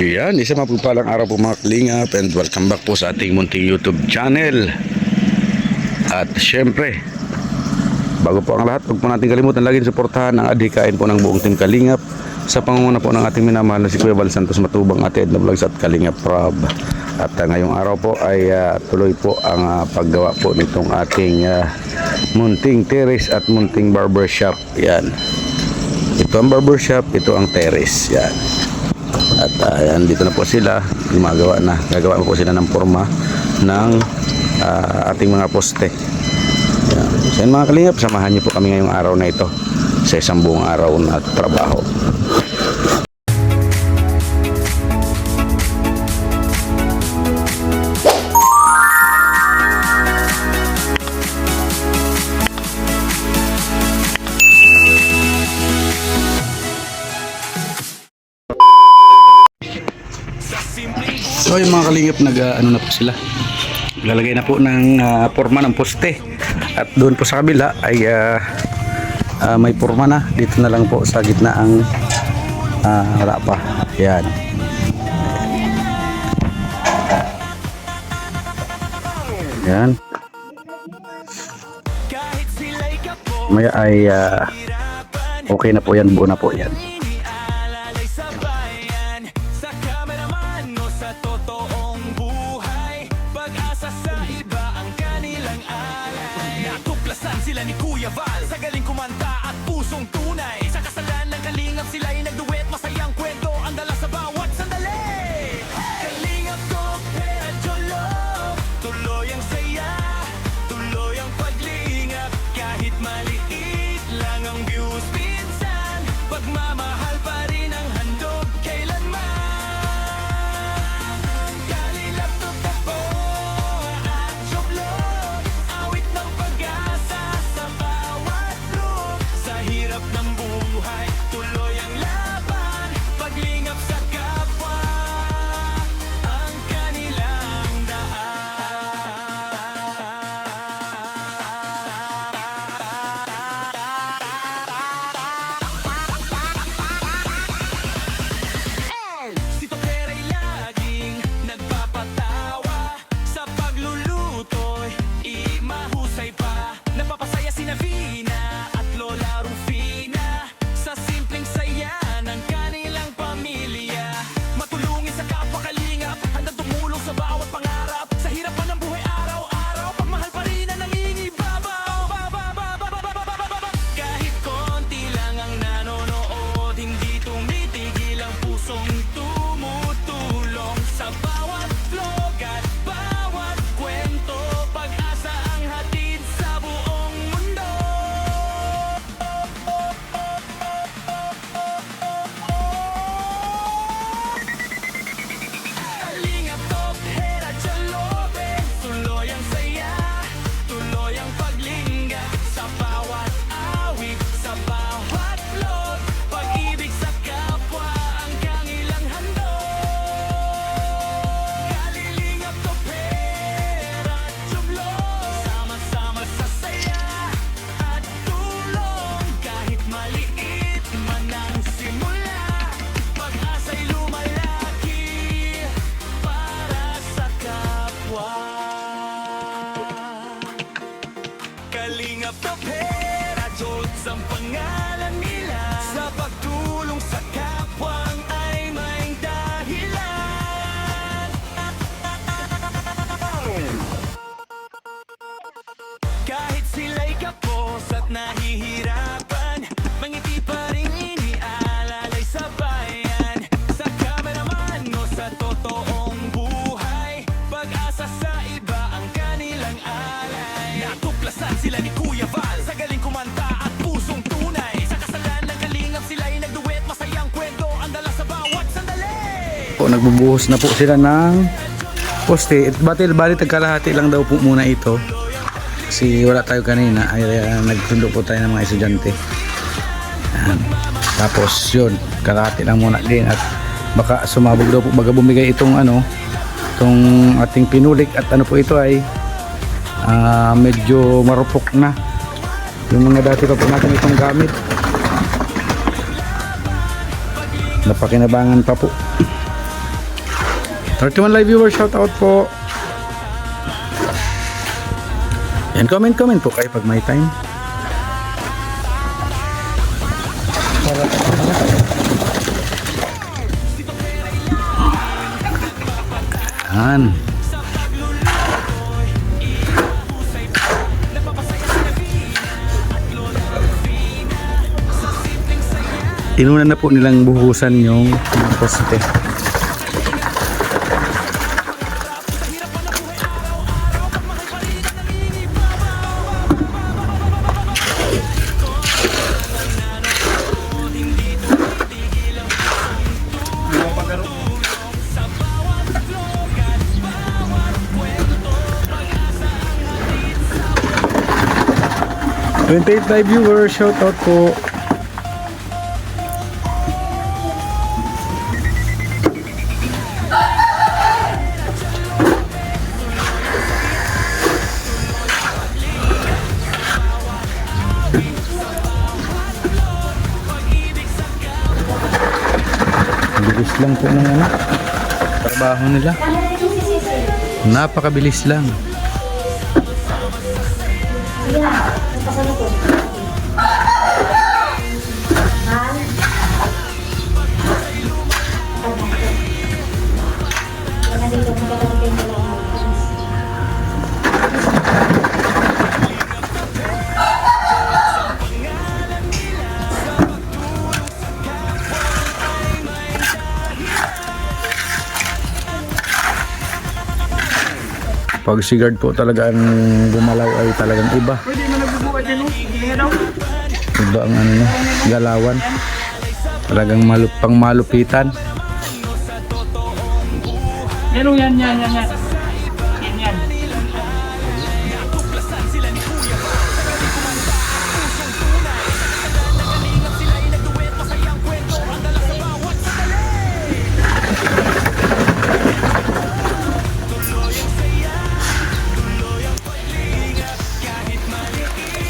Yan, isa mapagpalang araw po mga kalingap, and welcome back po sa ating munting YouTube channel. At syempre, bago po ang lahat, huwag po natin kalimutan laging suportahan ang adhikain po ng buong team Kalingap sa pangunguna po ng ating minamahal na si Kuya Val Santos Matubang, Ate Edna Vlogs at Kalingap Rob. At ngayong araw po ay tuloy po ang paggawa po nitong ating munting terrace at munting barbershop. Yan, ito ang barbershop, ito ang terrace. Yan. At dito na po sila, gagawa po sila ng forma ng ating mga poste. Yan. So yun mga kalingap, samahan niyo po kami ngayong araw na ito sa isang buong araw na trabaho. So yung mga kalingap, ano na po sila, lalagay na po ng forma ng poste, at doon po sa kabila ay may forma na. Dito na lang po sa gitna ang wala pa. Yan. Yan. Maya ay okay na po yan, buo na po yan. Sila ni Kuya Val sa galing kumanta at pusong tunay. Sa kasalan ng Kalingap sila'y nagduet, masayang kwento ang dala sa bawat sandali. Kalingap ko, pera jolo, tuloy ang saya, tuloy ang paglingap. Kahit maliit lang ang views minsan, pagmamahal pa rin ang handog kailanman. Kalingap to tapo at joblo, awit ng pag-asa. Sa hirap ng buhay, tuloy ang laban, paglingap sa kapwa, ang kanilang daan. Si Tokera'y laging nagpapatawa, sa pagluluto'y mahusay pa. Napapasaya si Navina at Lola Rufina sa simpleng saya ng kanilang pamilya. Matulungin sa kapwa Kalingap, handang tumulong sa bawat pangarap. Sa hirap pa ng buhay araw-araw, pagmahal pa rin ang nangingibabaw. Kahit konti lang ang nanonood, hindi tumitigil ang pusong tumutulong. Sa bawat vlog at bawat kwento, pag-asa ang hatid sa buong mundo. Kalingap top, hera jalobe, tuloy ang saya, tuloy ang paglingga. Sa bawat awit, sa bawat vlog, pag-ibig sa kapwa ang kanilang handog. Kalingap top, hera jublo, sama-sama sa saya at tulong. Kahit maliit man ang simula, pag-asa'y lumalaki para sa kapwa. Kalingap to pera, Diyos ang pangalan nila. Sa pagtulong sa kapwang ay may dahilan. Kahit sila'y kapos at nahihirapan, mangiti pa rin inialalay sa bayan. Sa cameraman o sa totoong buhay, pag-asa sa iba ang kanilang alay. Natuklasan sila ni Kuya Val sa galing kumanta at pusong tunay. Sa kasalan ng Kalingap sila'y nagduet, masayang kwento ang dala sa bawat sandali. Po, nagbubuhos na po sila ng poste. Bali tagkalahati lang daw po muna ito, kasi wala tayo kanina ay nagsundo po tayo ng mga estudyante. Tapos yun, kalahati lang muna din, at baka sumabog daw po, baga bumigay itong itong ating pinulik, at po ito ay medyo marupok na yung mga dati pa po natin itong gamit. napakinabangan pa po. 31 live viewers, shout out po. And comment po kayo pag may time. Yan. Inuna na po nilang buhusan yung mga poste. Twenty-eight live viewers, shout out po. Bilis lang po ng ano, trabaho nila. Napakabilis lang. Pag sigard po talaga ang gumalaw ay talagang iba. Iba ang ano no, galawan. Talagang pang malupitan. Yan. Yan.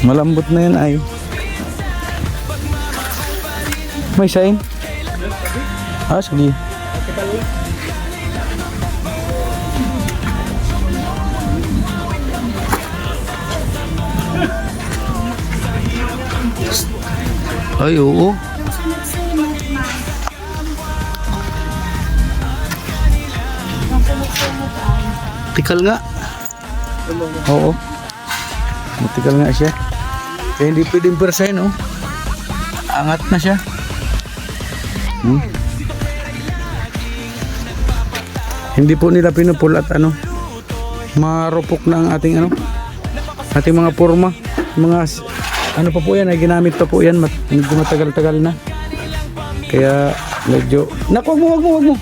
Malambot na yan ay. May sign? Ah, sige. Ay, oo. Tikal nga. Oo. Matikal nga siya. Kaya hindi pwedeng persahin, oh. Angat na siya. Hindi po nila pinupul at ano, marupok na ang ating ano, ating mga forma. Mga ano pa po yan, ay ginamit pa po yan. Medyo matagal-tagal na. Kaya medyo, naku, wag mo.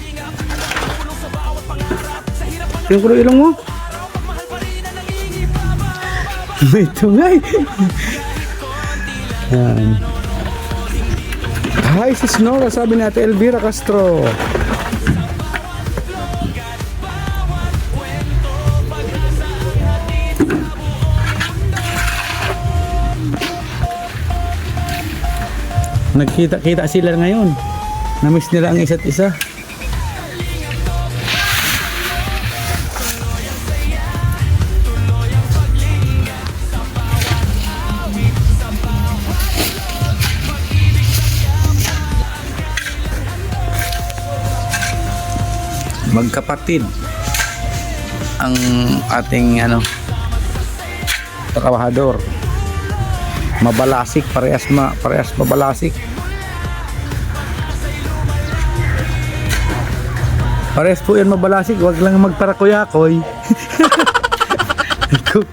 Tingnan ko yung ilong mo. May tungay. Yan. Hi, sis Nora, sabi ni Ate Elvira Castro. Nagkita-kita sila ngayon. Namiss nila ang isa't isa. Magkapatid ang ating ano, trabahador. Mabalasik, parehas mabalasik. Parehas po yan mabalasik, wag lang magparakoy-akoy.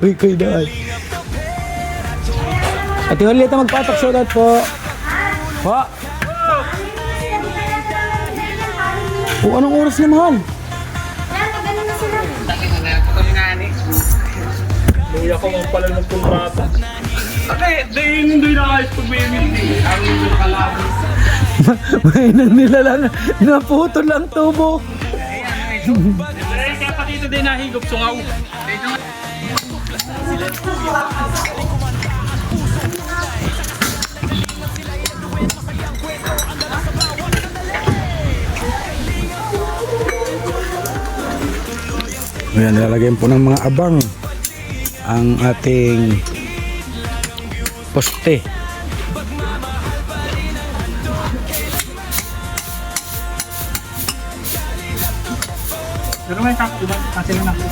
Kuy daw. Ate Julieta magpatak, shoutout po. Po. O, anong oras na, mahal? Luya ko mang pala ng kontrata. Hindi na kahit pag-bimili. Ang hindi nakalaban. May nila lang, naputo lang tubo. Kaya pati ito din nahigop, sungaw. Ayan, nilalagyan po ng mga abang ang ating poste. Pero may kakto ba? Kasi lang ako.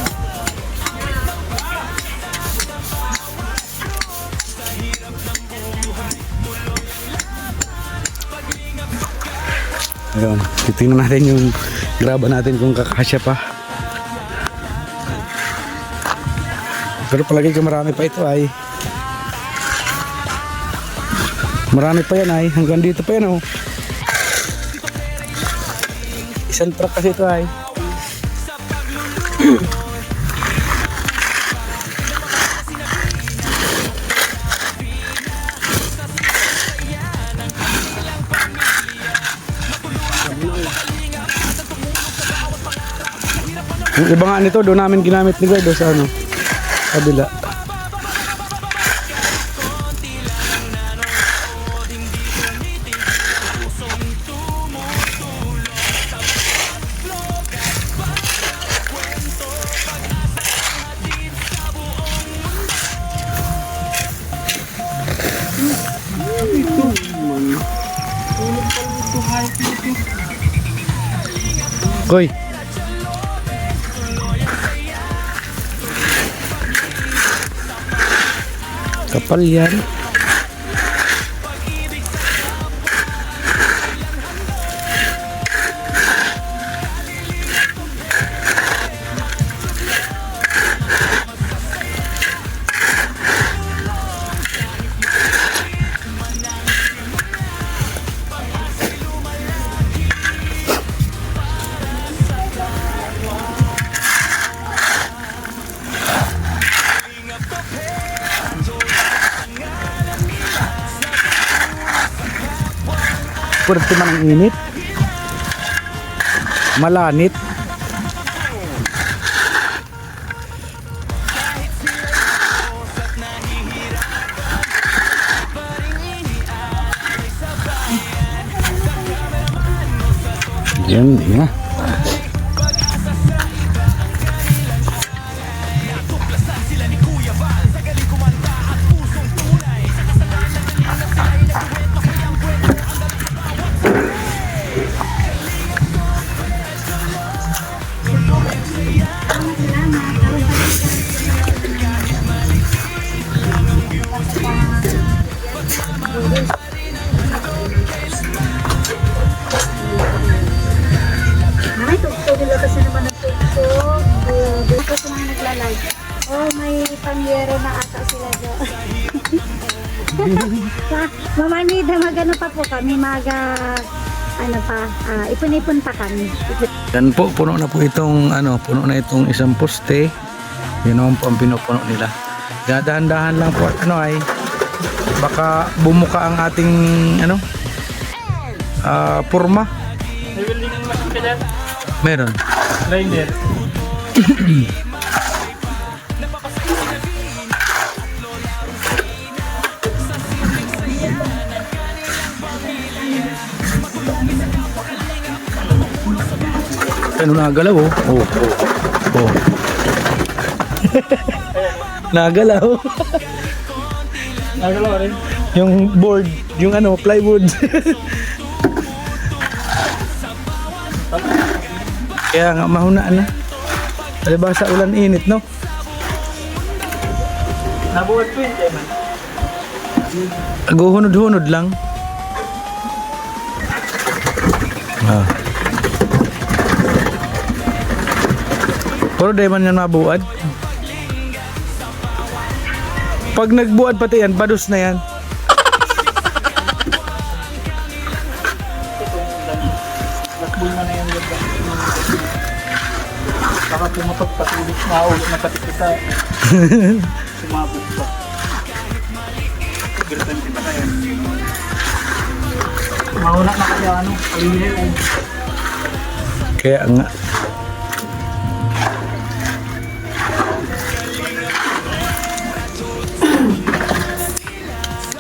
Ayun, titingnan natin yung graba natin kung kakasya pa. Pero palagi ka marami pa ito ay. Marami pa yan ay. Hanggang dito pa yan oh. Isang truck kasi ito ay. Yung iba nga nito, doon namin ginamit ni Guy doon sa ano, kabila. Koy. Kapal yan. Pwerte man ang init. Malanit. Yan, yan. Ay, tugtog nila kasi naman nagtugtog. Doon kasi mga nagla-live. Oh, may pangyero na ata sila doon. Mamanida, magano pa po kami, ano pa, ipon-ipon pa kami. Yan po, puno na po itong puno na itong isang poste. Yun naman po ang pinupuno nila. Dahan-dahan lang po ay baka bumuka ang ating purma. May welding ang machine ka dyan? Meron. Grinder. Ano nagalaw oh. Oh. Nagalaw. Nagalaw rin. Yung board, yung plywood. Kaya nga mahunaan na. Diba sa ulan init, no? Nabuhat ko yun, man. Aguhunod-hunod lang. Pero di man yan mabuad. Pag nagbuad pati yan, badus na yan. Nakbul na yung ganda. Saka pumutok patulis na ulo na patikita. Sumabot pa. Gertan kita na yan. Mauna na kaya alihil. Kaya nga.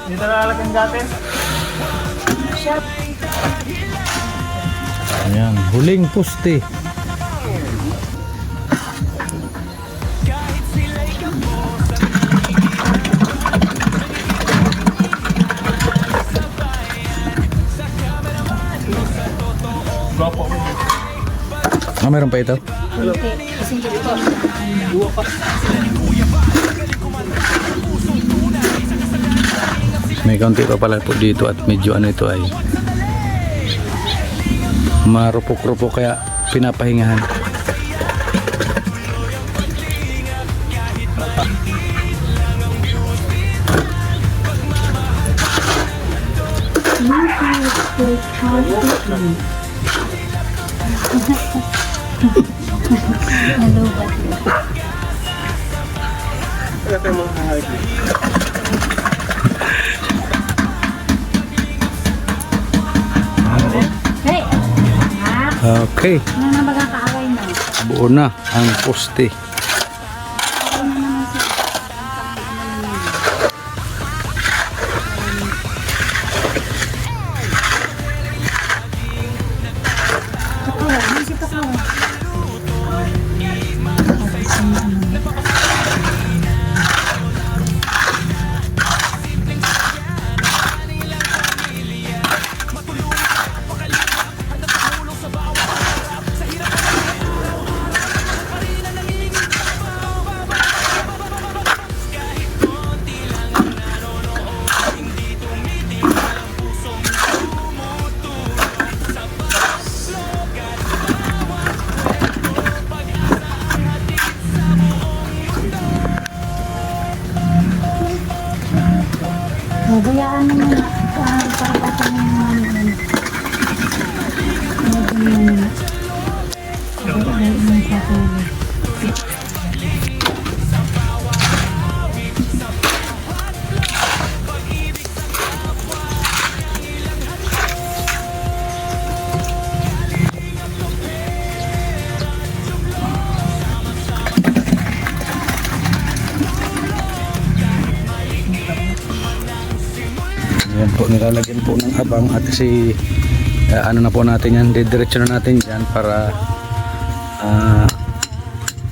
Dito lalagyan dati. Ayan, huling poste. Ah, meron pa ito? Hindi. Kasi hindi ko. May kaunti pa pala po dito at medyo ano ito ay marupok-rupok kaya pinapahingahan. Ano ba? Wala tayong mga hahalik. Hey! Ha? Okay, Ano na magkakaaway na? buo na ang poste. Ano naman siya? Takawa, ano si Takawa? Bayaan mo na. Parapatan mo yung ano. Yan po, nilalagyan po ng abang at si ano na po natin yan, didiretso na natin dyan para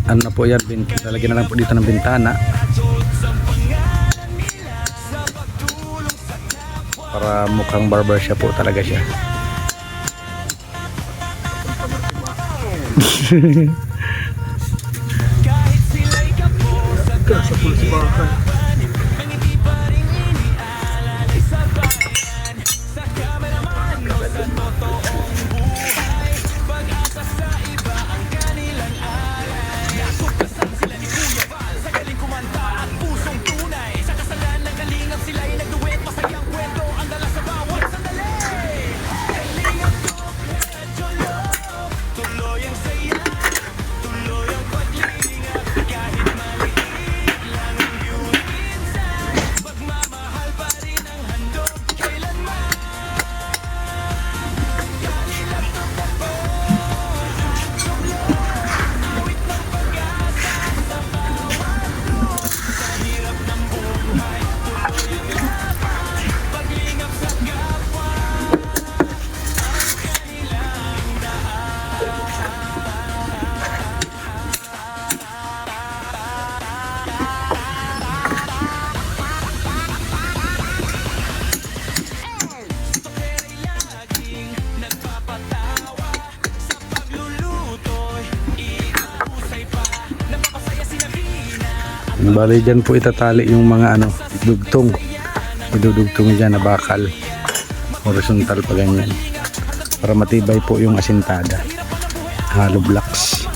ano na po yan, lalagyan na lang po dito ng bintana para mukhang barbershop po talaga siya. Sa pulis baka. Bali dyan po itatali yung mga ano, dugtong. Idudugtong dyan na bakal. Horizontal pa ganyan. Para matibay po yung asintada. Hollow blocks.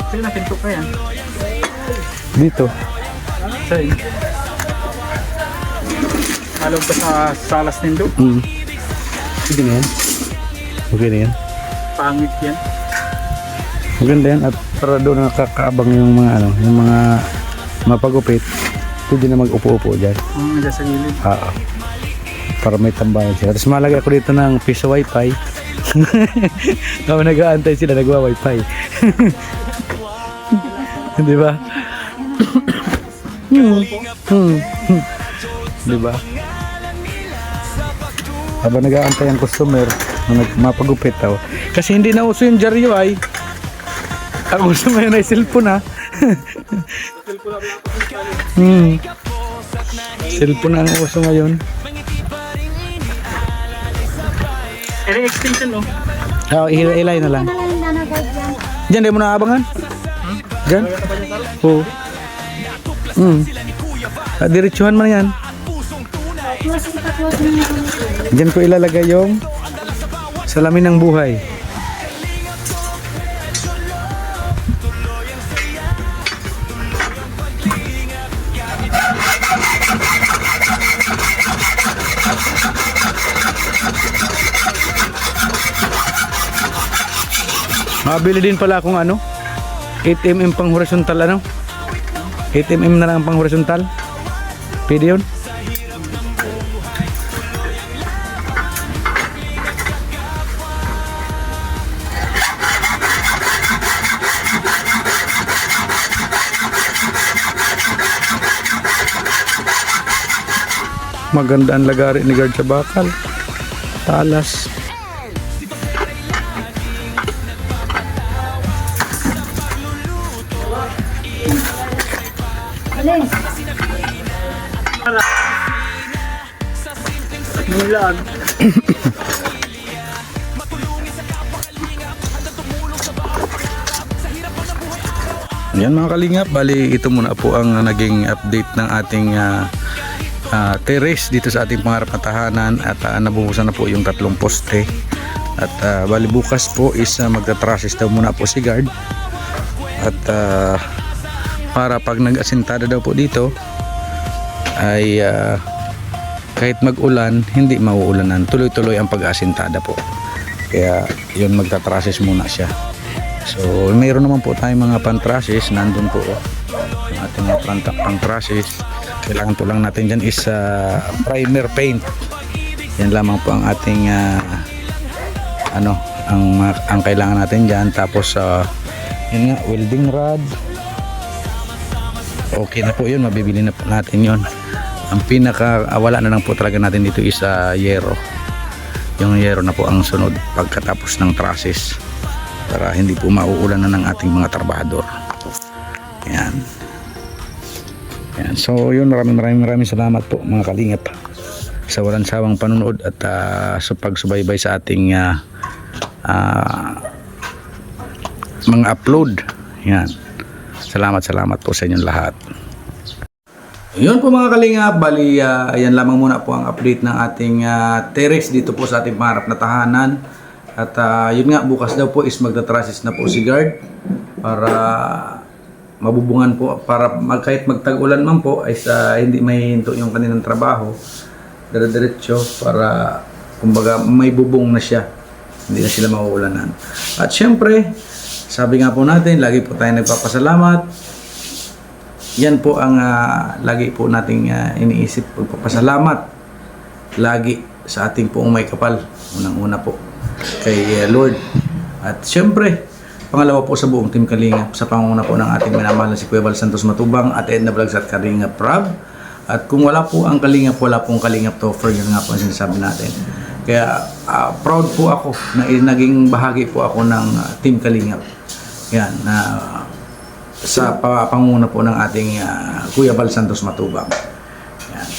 Sino nakinto ka yan? Dito. Sa'yo. Alam ka sa salas nindo? Sige na yan. Okay na yan. Pangit yan. Maganda yan at para doon nakakaabang yung mga ano, yung mga mapagupit. Pwede na mag-upo-upo dyan. Dyan sa gilid. Oo. Para may tambayan sila. Tapos malagay ako dito ng piso wifi. Kami nag-aantay sila, nagwa-wifi. Di ba? Di ba? Habang nag-aantay ang customer na mapagupit daw. Kasi hindi na uso yung dyaryo ay. Ang uso ngayon ay cellphone ha. Cellphone ang uso ngayon. extension no? Oo, ilay na lang. Nalalagay dyan. Diyan, di mo naabangan? Diyan? Oo. Diretsuhan man yan. Close mo yung Diyan ko ilalagay yung salamin ng buhay. Mabili din pala akong ano 8mm pang horizontal ano 8mm na lang pang horizontal. Pwede yun. Maganda ang lagari ni guard sa bakal. Talas. Alin? Mulan. Yan mga kalingap, bali ito muna po ang naging update ng ating terrace dito sa ating pangarap na tahanan at nabuhusan na po yung 3 poste at bali bukas po is magta-trusses daw muna po si guard at para pag nag-asintada daw po dito ay kahit mag-ulan hindi mauulanan, tuloy-tuloy ang pag-asintada po, kaya yun magta-trusses muna siya. So mayroon naman po tayong mga pan-trusses nandun po yung ating mga pan-trusses. Kailangan po lang natin dyan is primer paint. Yan lamang po ang ating ang kailangan natin dyan. Tapos yun nga, welding rod. Okay na po yun, mabibili na po natin yun. Ang pinaka wala na lang po talaga natin dito is yero. Yung yero na po ang sunod pagkatapos ng trusses para hindi po mauulan na ng ating mga trabahador. Yan. Yan. So yun, maraming salamat po mga kalingap sa walang sawang panunood at sa pagsubaybay sa ating mga upload. Yan. Salamat po sa inyong lahat. Yun po mga kalingap, bali ayan lamang muna po ang update ng ating terrace dito po sa ating pangarap na tahanan. At yun nga, bukas daw po is magta-trusses na po si guard para mabubungan po, para kahit magtag-ulan man po ay hindi mahihinto yung kanilang trabaho, dire-diretso para kumbaga may bubong na siya, hindi na sila mauulanan. At syempre, sabi nga po natin, lagi po tayo nagpapasalamat. Yan po ang lagi po nating iniisip, pagpapasalamat lagi sa ating poong may kapal, unang-una po kay Lord. At syempre, pangalawa po sa buong Team Kalingap sa pangunguna po ng ating minamahal na si Kuya Val Santos Matubang at Edna Vlogs at Kalingap Prab. At kung wala po ang Kalingap, wala pong Kalingap Toffer, yun nga po ang sinasabi natin. Kaya proud po ako na naging bahagi po ako ng Team Kalingap. Yan, sa pangunguna po ng ating Kuya Val Santos Matubang. Yan.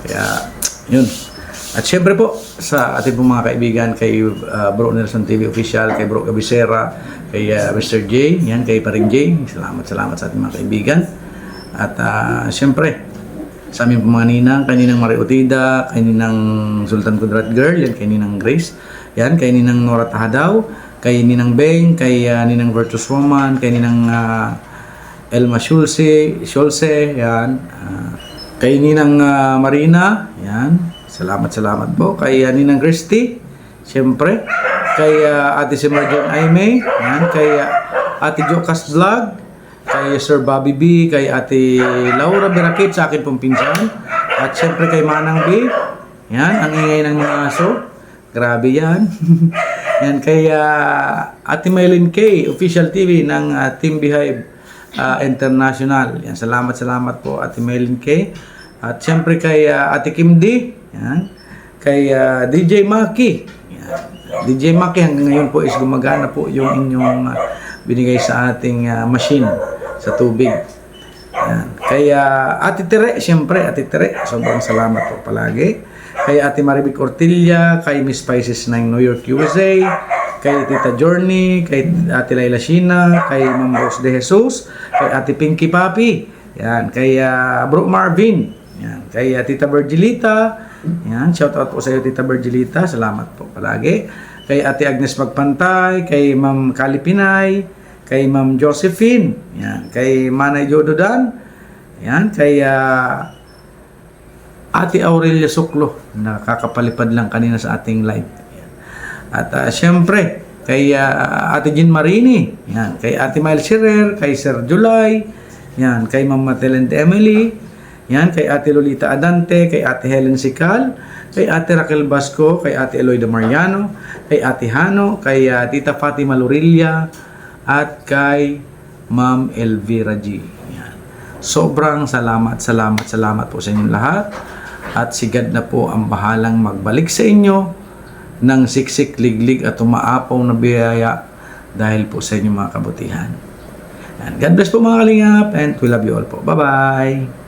Kaya yun. At syempre po sa ating pong mga kaibigan, kay Bro Nelson TV Official, kay Bro Gabisera, kay Mr. J, yan, kay Paring J, salamat sa ating mga kaibigan. At syempre sa aming pong mga ninang, kay Ninang Mariotida, kay Ninang Sultan Kudrat Girl, yan, kay Ninang Grace, yan, kay Ninang Nora Tahadaw, kay Ninang Beng, kay Ninang Virtus Roman, kay Ninang Elma Schulze, yan, kay Ninang Marina, yan. Salamat po kay Ninang Christy, siyempre kay Ate Simarjan Aime, yan, kay Ate Jocas Vlog, kay Sir Bobby B, kay Ate Laura Berakit sa akin pong pinsan, at siyempre kay Manang B, yan, ang ingay ng mga aso, grabe yan. Yan, kay Ate Maylin K, Official TV ng Team Beehive, International. Yan, salamat po Ate Melin K. At siyempre kay Ate Kim D. Yan. Kay DJ Maki. Yan. DJ Maki hanggang ngayon po is gumagana po yung inyong binigay sa ating machine sa tubig. Yan. Kay Ate Tere, siyempre Ate Tere, sobrang salamat po palagi. Kay Ate Maribik Ortilla, kay Miss Spices ng New York, USA, kay Tita Journey, kay Ate Laila Shina, kay Ma'am Rose De Jesus, kay Ate Pinky Papi, yan, kay Bro Marvin, yan, kay Tita Virgilita, yan, shout out po sa iyo Tita Virgilita, salamat po palagi. Kay Ate Agnes Magpantay, kay Ma'am Kalipinay, kay Ma'am Josephine, yan, kay Manay Jododan, yan, kay Ate Aurelia Suklo, nakakapalipad lang kanina sa ating live. Yan. At siyempre, kay Ate Jean Marini, yan, kay Ate Miles Scherer, kay Sir July, yan, kay Ma'am Matilente Emily, yan, kay Ate Lolita Adante, kay Ate Helen Sical, kay Ate Raquel Basco, kay Ate Eloida Mariano, kay Ate Hano, kay Tita Fatima Lorilla, at kay Ma'am Elvira G. Yan. Sobrang salamat po sa inyong lahat. At si God na po ang bahalang magbalik sa inyo ng siksik, liglig at umaapaw na biyaya dahil po sa inyong mga kabutihan. And God bless po mga kalingap and we love you all po. Bye-bye!